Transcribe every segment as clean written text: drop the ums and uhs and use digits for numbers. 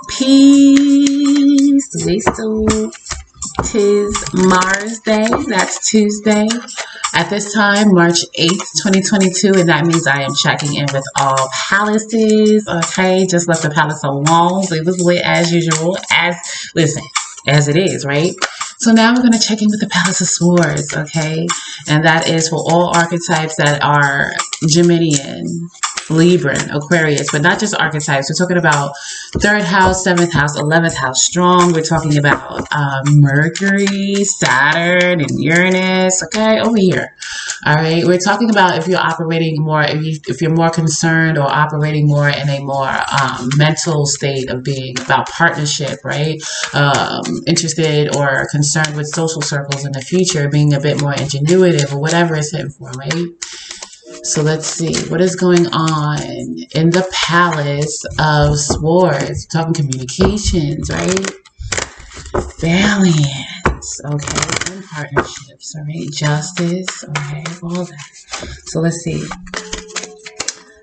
Peace. Tis Mars Day. That's Tuesday. At this time, March 8th, 2022, and that means I am checking in with all palaces. Okay, just left the palace alone. It was lit as usual, as it is, right? So now we're going to check in with the Palace of Swords, okay? And that is for all archetypes that are Geminian, Libran, Aquarius, but not just archetypes. We're talking about 3rd house, 7th house, 11th house strong. We're talking about Mercury, Saturn, and Uranus, okay, over here. All right, we're talking about if you're operating more, if you're more concerned or operating more in a more mental state of being about partnership, right? Interested or concerned with social circles in the future, being a bit more ingenuitive or whatever it's hitting for, right? So let's see what is going on in the Palace of Swords. We're talking communications, right? Balance, okay, and partnerships, all right, justice, okay, all that. So let's see.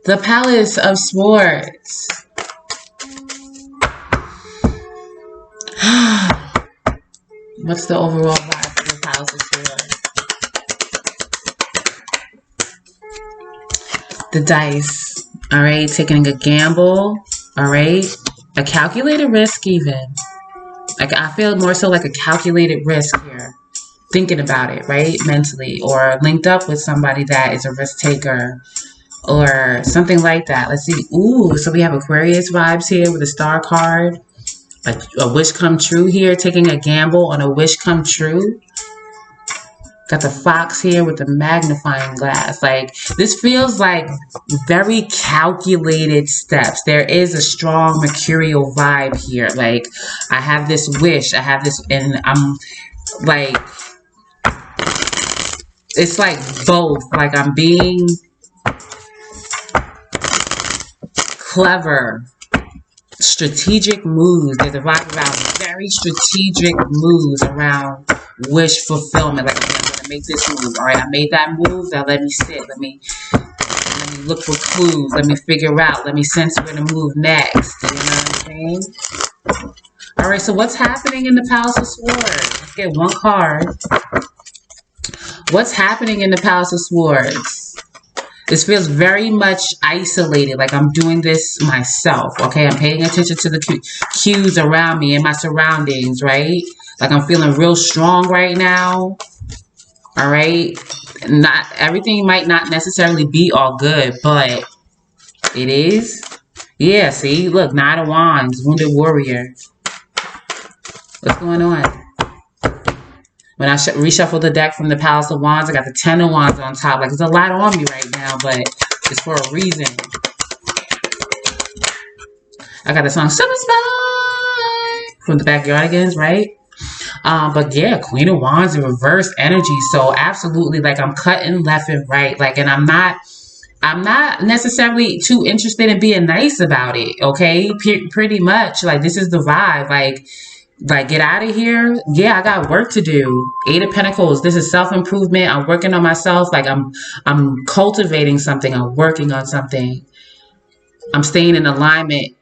The Palace of Swords. What's the overall vibe for the Palace of Swords? The dice, all right, taking a gamble, all right, a calculated risk even. Like I feel more so like a calculated risk here, thinking about it, right, mentally, or linked up with somebody that is a risk taker or something like that. Let's see. Ooh, so we have Aquarius vibes here with a star card, a wish come true here, taking a gamble on a wish come true. Got the fox here with the magnifying glass. Like, this feels like very calculated steps. There is a strong mercurial vibe here. Like, I have this wish, I have this, and I'm like, it's like both. Like, I'm being clever, strategic moves. There's a vibe around very strategic moves around wish fulfillment. Like, I'm gonna make this move. All right, I made that move. Now let me sit. Let me look for clues. Let me figure out. Let me sense where to move next. You know what I'm saying? All right. So what's happening in the Palace of Swords? Let's get one card. What's happening in the Palace of Swords? This feels very much isolated, like I'm doing this myself, okay? I'm paying attention to the cues around me and my surroundings, right? Like I'm feeling real strong right now, all right? Not everything might not necessarily be all good, but it is. Yeah, see? Look, 9 of Wands, Wounded Warrior. What's going on? When I reshuffle the deck from the Palace of Wands, I got the 10 of Wands on top. Like, there's a lot on me right now, but it's for a reason. I got the song Summer Spy from the Backyardigans, right? But yeah, Queen of Wands in reverse energy. So absolutely, like, I'm cutting left and right. Like, and I'm not necessarily too interested in being nice about it, okay? Pretty much. Like, this is the vibe. Like, get out of here. Yeah, I got work to do. 8 of Pentacles. This is self-improvement. I'm working on myself. Like, I'm cultivating something. I'm working on something. I'm staying in alignment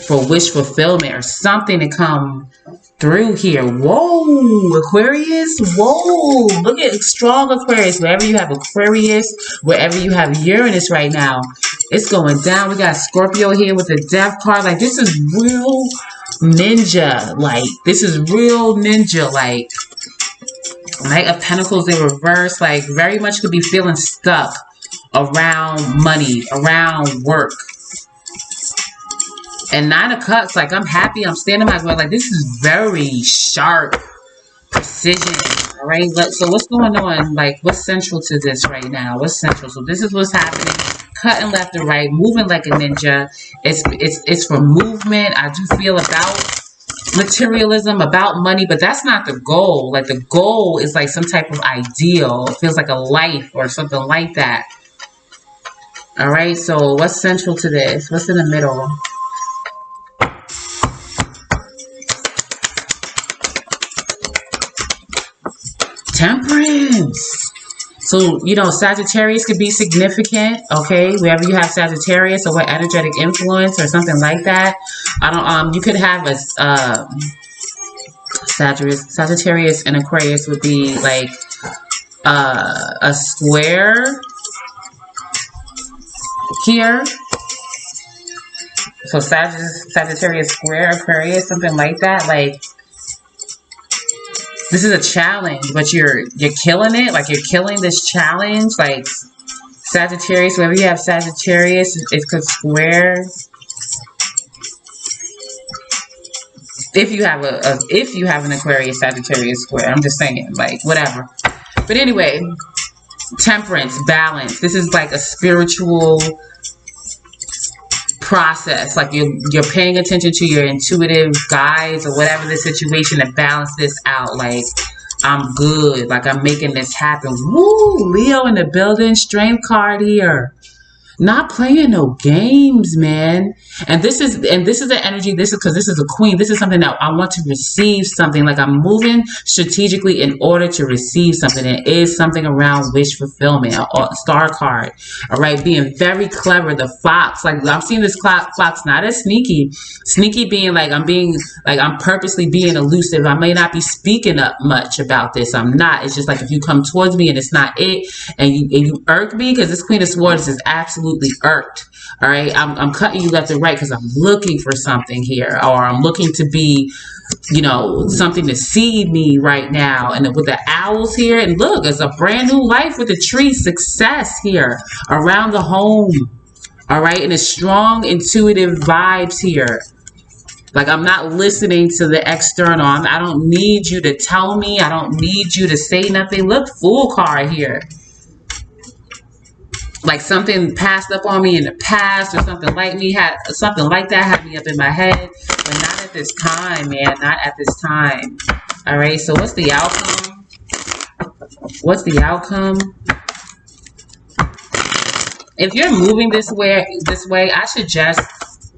for wish fulfillment or something to come through here. Whoa, Aquarius. Whoa. Look at strong Aquarius. Wherever you have Aquarius, wherever you have Uranus right now, it's going down. We got Scorpio here with the Death card. Like, this is real ninja. Like, this is real ninja. Like, Knight of Pentacles in reverse. Like, very much could be feeling stuck around money, around work. And 9 of Cups, like, I'm happy. I'm standing my ground. Like, this is very sharp precision. All right. So what's going on? Like, what's central to this right now? What's central? So this is what's happening. Cutting left and right, moving like a ninja. It's for movement. I do feel about materialism, about money, but that's not the goal. Like, the goal is like some type of ideal. It feels like a life or something like that. All right. So what's central to this? What's in the middle? Temperance. So, you know, Sagittarius could be significant, okay? Wherever you have Sagittarius or what energetic influence or something like that. I don't, you could have a, Sagittarius and Aquarius would be like, a square here. So Sagittarius square Aquarius, something like that. Like, this is a challenge, but you're killing it. Like, you're killing this challenge. Like, Sagittarius, wherever you have Sagittarius, it could square. If you have if you have an Aquarius Sagittarius square, I'm just saying, like, whatever. But anyway, temperance, balance. This is like a spiritual process. Like, you're paying attention to your intuitive guides or whatever the situation to balance this out. Like, I'm good. Like, I'm making this happen. Woo! Leo in the building. Strength card here. Not playing no games, man. And this is the energy. This is because this is a queen. This is something that I want to receive something. Like, I'm moving strategically in order to receive something. It is something around wish fulfillment. Star card. All right, being very clever. The fox. Like, I'm seeing this fox not as sneaky. Sneaky being like I'm purposely being elusive. I may not be speaking up much about this. I'm not. It's just like if you come towards me and it's not it, and you irk me, because this Queen of Swords is absolutely irked. All right, I'm cutting you left and right because I'm looking for something here, or I'm looking to be, you know, something to see me right now. And with the owls here, and look, it's a brand new life with the tree. Success here around the home. All right, and it's strong intuitive vibes here. Like, I'm not listening to the external. I don't need you to tell me. I don't need you to say nothing. Look, Fool card here. Like, something passed up on me in the past, or something like that had me up in my head, but not at this time, man. Not at this time. All right. So what's the outcome? What's the outcome? If you're moving this way, I suggest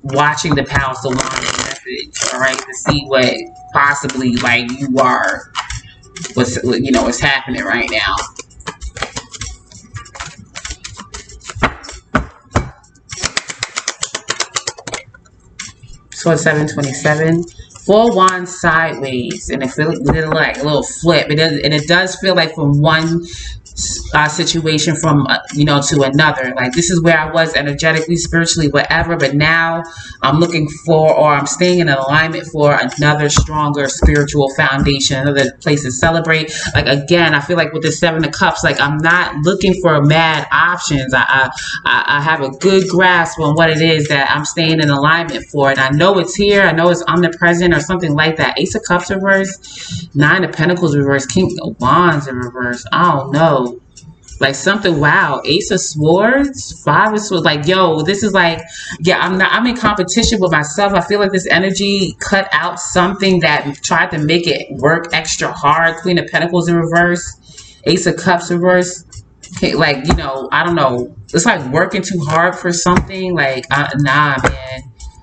watching the Palace of Wands message. All right, to see what possibly like you are, what's happening right now. So 727, 4 wands sideways, and it feels like a little flip. It does feel like from one situation from to another. Like, this is where I was energetically, spiritually, whatever, but now I'm looking for, or I'm staying in alignment for another stronger spiritual foundation, another place to celebrate. Like, again, I feel like with the 7 of Cups, like, I'm not looking for mad options. I have a good grasp on what it is that I'm staying in alignment for, and I know it's here. I know it's omnipresent or something like that. Ace of Cups reverse, 9 of Pentacles reverse, King of Wands in reverse. I don't know. Like, something, wow, Ace of Swords, 5 of Swords, like, yo, this is like, yeah, I'm in competition with myself. I feel like this energy cut out something that tried to make it work extra hard. Queen of Pentacles in reverse, Ace of Cups reverse. Okay, like, I don't know. It's like working too hard for something. Like, nah, man,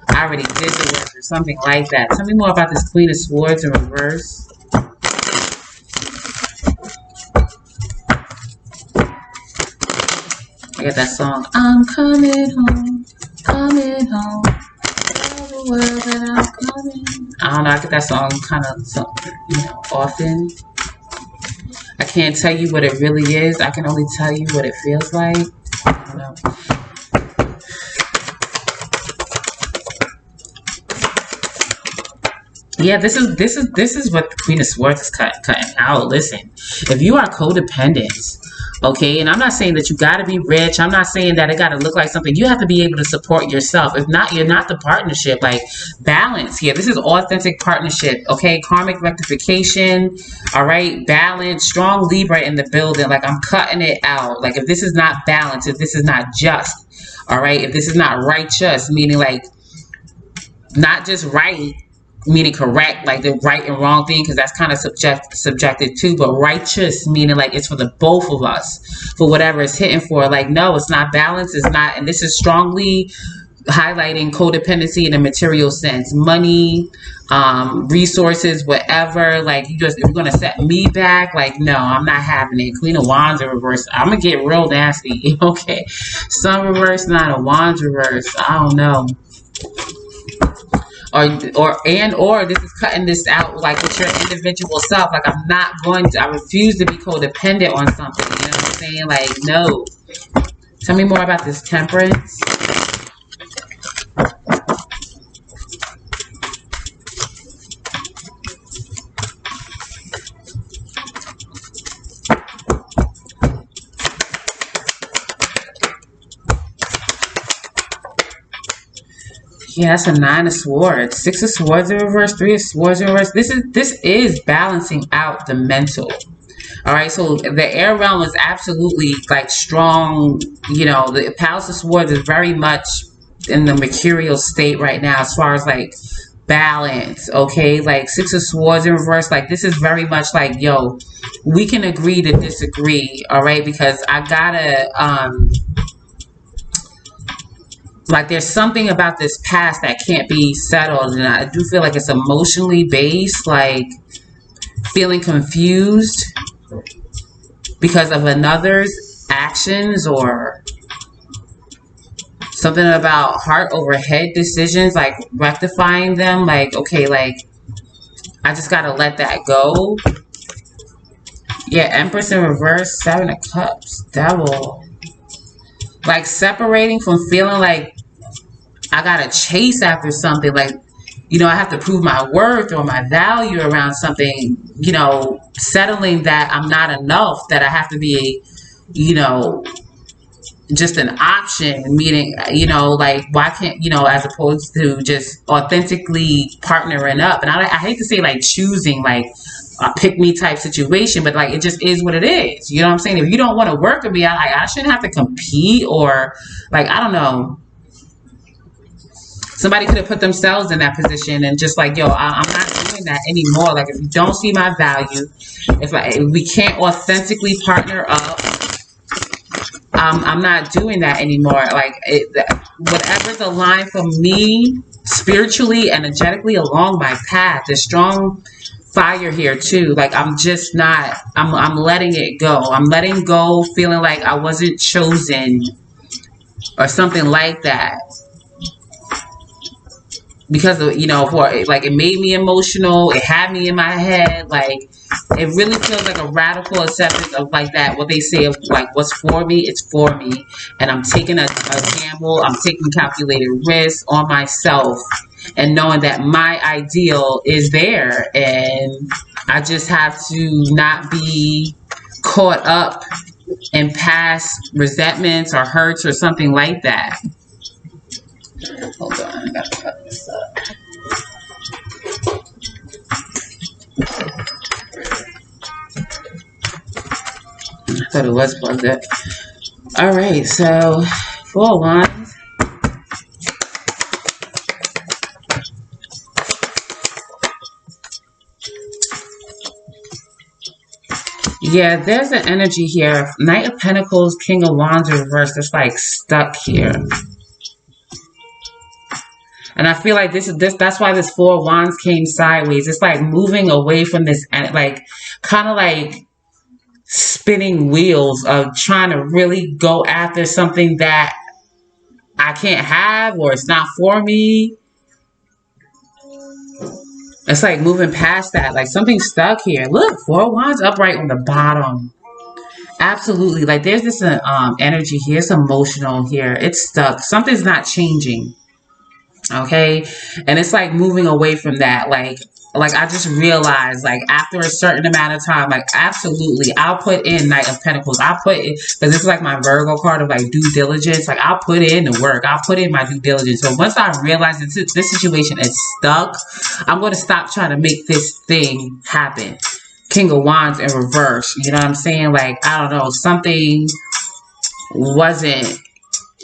I already did the work or something like that. Tell me more about this Queen of Swords in reverse. I got that song, I'm coming home, coming home, all the world that I'm coming. I don't know, I get that song kind of, often. I can't tell you what it really is. I can only tell you what it feels like. I don't know. Yeah, this is what the Queen of Swords is cutting out. Listen, if you are codependent, okay, and I'm not saying that you got to be rich. I'm not saying that it got to look like something. You have to be able to support yourself. If not, you're not the partnership. Like, balance here. This is authentic partnership, okay? Karmic rectification, all right? Balance, strong Libra in the building. Like, I'm cutting it out. Like, if this is not balanced, if this is not just, all right? If this is not righteous, meaning like not just right, meaning correct, like the right and wrong thing, because that's kind of subjective too, but righteous meaning like it's for the both of us, for whatever it's hitting for. Like, no, it's not balanced, it's not, and this is strongly highlighting codependency in a material sense, money, resources, whatever. Like, you're gonna set me back. Like, no, I'm not having it. Queen of Wands in reverse. I'm gonna get real nasty. Okay, Sun reverse, Nine of Wands reverse. I don't know. Or this is cutting this out, like, with your individual self. Like, I'm not going to. I refuse to be codependent on something. You know what I'm saying? Like, no. Tell me more about this Temperance. Yeah, that's a Nine of Swords. Six of Swords in reverse. Three of Swords in reverse. This is balancing out the mental. All right, so the air realm is absolutely, like, strong. You know, the Palace of Swords is very much in the mercurial state right now as far as, like, balance. Okay, like, Six of Swords in reverse. Like, this is very much like, yo, we can agree to disagree. All right, because I gotta like, there's something about this past that can't be settled, and I do feel like it's emotionally based, like feeling confused because of another's actions, or something about heart over head decisions, like rectifying them. Like, okay, like, I just gotta let that go. Yeah, Empress in reverse, Seven of Cups, Devil. Like, separating from feeling like I gotta chase after something, like, you know, I have to prove my worth or my value around something, you know, settling that I'm not enough, that I have to be, you know, just an option, meaning, you know, like, why can't, you know, as opposed to just authentically partnering up. And I hate to say, like, choosing, like, a pick me type situation, but, like, it just is what it is. You know what I'm saying? If you don't want to work with me, I shouldn't have to compete, or, like, I don't know. Somebody could have put themselves in that position and just, like, yo, I'm not doing that anymore. Like, if you don't see my value, if we can't authentically partner up, I'm not doing that anymore. Like, whatever's aligned for me spiritually, energetically, along my path. There's strong fire here too. Like, I'm just not. I'm letting it go. I'm letting go, feeling like I wasn't chosen, or something like that. Because of, you know, for, like, it made me emotional. It had me in my head. Like, it really feels like a radical acceptance of, like, that, what they say of, like, what's for me, it's for me. And I'm taking a gamble. I'm taking calculated risks on myself, and knowing that my ideal is there. And I just have to not be caught up in past resentments or hurts or something like that. Hold on, I gotta cut this up. I thought it was plugged up. Alright, so 4 Wands. Yeah, there's an energy here. Knight of Pentacles, King of Wands reversed. It's like stuck here. And I feel like that's why this 4 Wands came sideways. It's like moving away from this, like, kind of like spinning wheels of trying to really go after something that I can't have, or it's not for me. It's like moving past that. Like, something's stuck here. Look, 4 Wands upright on the bottom. Absolutely. Like, there's this energy here. It's emotional here. It's stuck. Something's not changing. Okay, and it's like moving away from that. Like I just realized, like, after a certain amount of time, like, absolutely, I'll put in Knight of Pentacles. I'll put in, because this is like my Virgo card of, like, due diligence. Like, I'll put in the work. I'll put in my due diligence. So once I realize that this situation is stuck, I'm going to stop trying to make this thing happen. King of Wands in reverse. You know what I'm saying? Like, I don't know, something wasn't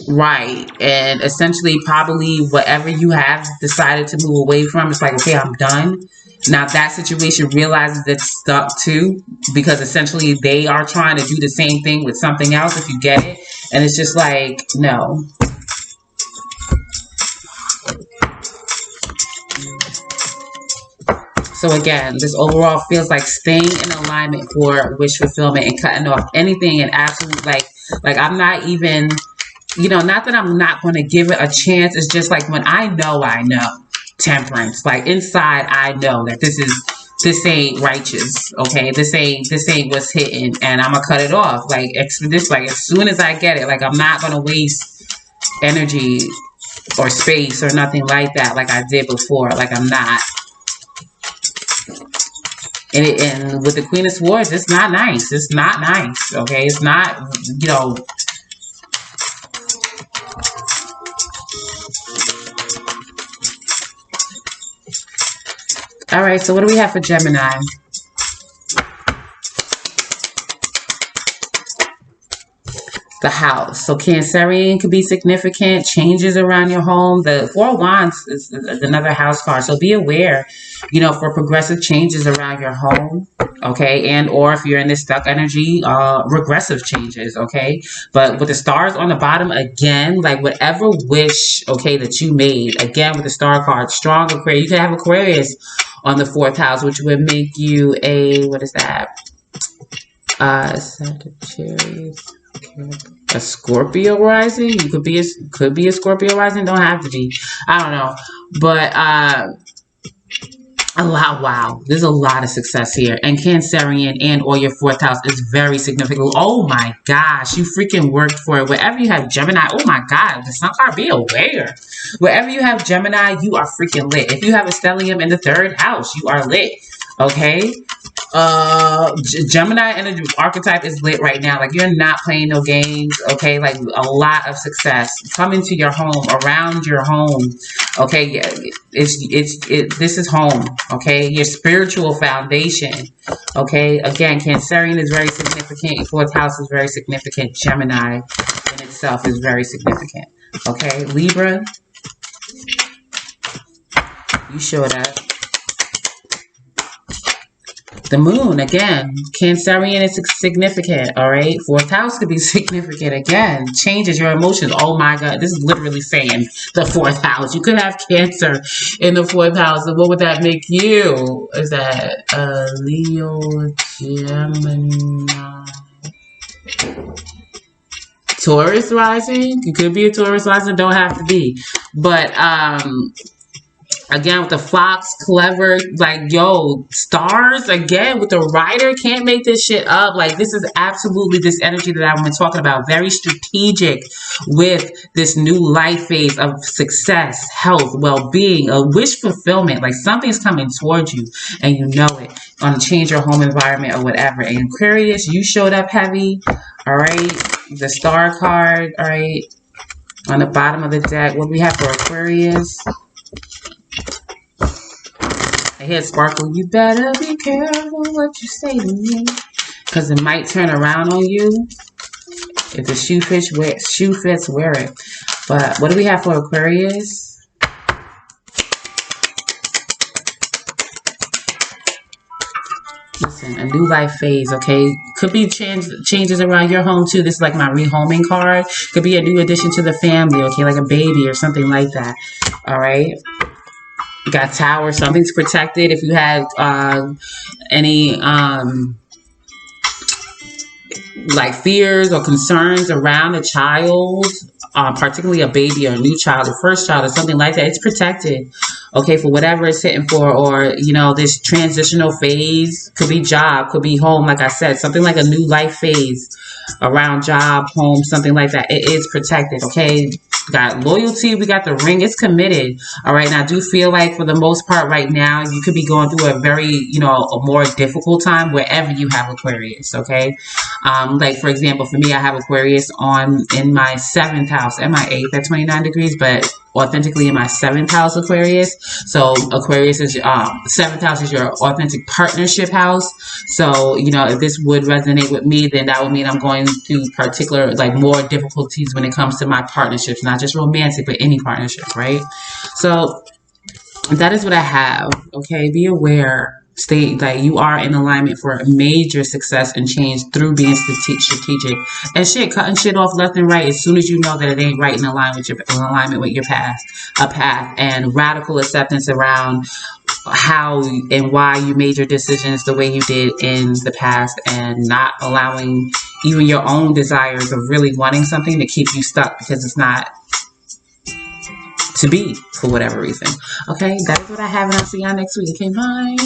right, and essentially probably whatever you have decided to move away from, it's like, okay, I'm done. Now that situation realizes it's stuck too, because essentially they are trying to do the same thing with something else, if you get it. And it's just like, no. So again, this overall feels like staying in alignment for wish fulfillment and cutting off anything and absolute like I'm not even, you know, not that I'm not going to give it a chance. It's just like when I know, temperance, like inside, I know that this ain't righteous. Okay. This ain't what's hitting, and I'm going to cut it off. Like expeditious, like as soon as I get it, like I'm not going to waste energy or space or nothing like that. Like I did before. Like I'm not. And with the Queen of Swords, it's not nice. It's not nice. Okay. It's not, you know, all right, so what do we have for Gemini? The house. So Cancerian could be significant. Changes around your home. The Four of Wands is another house card. So be aware, you know, for progressive changes around your home. Okay. And or if you're in this stuck energy, regressive changes. Okay. But with the stars on the bottom, again, like whatever wish, okay, that you made, again, with the star card, strong Aquarius. You could have Aquarius on the 4th house, which would make you a, what is that? Sagittarius. A Scorpio rising. You could be a Scorpio rising. Don't have to be. I don't know. But a lot. Wow, there's a lot of success here. And Cancerian and or your 4th house is very significant. Oh my gosh, you freaking worked for it. Wherever you have Gemini, oh my God, the Sun card, be aware. Wherever you have Gemini, you are freaking lit. If you have a stellium in the 3rd house, you are lit. Okay. Gemini energy archetype is lit right now. Like you're not playing no games. Okay. Like a lot of success coming to your home, around your home. Okay. Yeah. This is home. Okay. Your spiritual foundation. Okay. Again, Cancerian is very significant. 4th house is very significant. Gemini in itself is very significant. Okay. Libra, you showed up. The moon, again, Cancerian is significant, all right? 4th house could be significant, again. Changes your emotions. Oh, my God. This is literally saying the 4th house. You could have Cancer in the 4th house. And what would that make you? Is that Leo, Gemini, Taurus rising? You could be a Taurus rising. Don't have to be. But, again, with the fox, clever, like, yo, stars, again, with the rider, can't make this shit up. Like, this is absolutely this energy that I've been talking about. Very strategic with this new life phase of success, health, well-being, a wish fulfillment. Like, something's coming towards you, and you know it. On change your home environment or whatever. And Aquarius, you showed up heavy, all right? The star card, all right? On the bottom of the deck, what do we have for Aquarius? I hear Sparkle, you better be careful what you say to me, because it might turn around on you. If the shoe fits, wear it. But what do we have for Aquarius? Listen, a new life phase, okay? Could be changes around your home, too. This is like my rehoming card. Could be a new addition to the family, okay? Like a baby or something like that, all right? Got Tower, something's protected. If you had any like fears or concerns around a child, particularly a baby or a new child, or first child or something like that, it's protected, okay, for whatever it's hitting for. Or, you know, this transitional phase, could be job, could be home, like I said, something like a new life phase around job, home, something like that. It is protected, okay? Got loyalty, we got the ring, it's committed, all right? And I do feel like for the most part right now, you could be going through a very, you know, a more difficult time wherever you have Aquarius, okay? Like, for example, for me, I have Aquarius in my 7th house and my 8th at 29 degrees, but authentically in my 7th house Aquarius. So Aquarius is 7th house is your authentic partnership house. So, you know, if this would resonate with me, then that would mean I'm going through particular, like, more difficulties when it comes to my partnerships, not just romantic, but any partnership, right? So that is what I have. Okay, be aware. Stay, like, you are in alignment for major success and change through being strategic and shit, cutting shit off left and right as soon as you know that it ain't right in alignment with your path, and radical acceptance around how and why you made your decisions the way you did in the past, and not allowing even your own desires of really wanting something to keep you stuck because it's not to be for whatever reason. Okay, that is what I have, and I'll see y'all next week. Okay, bye.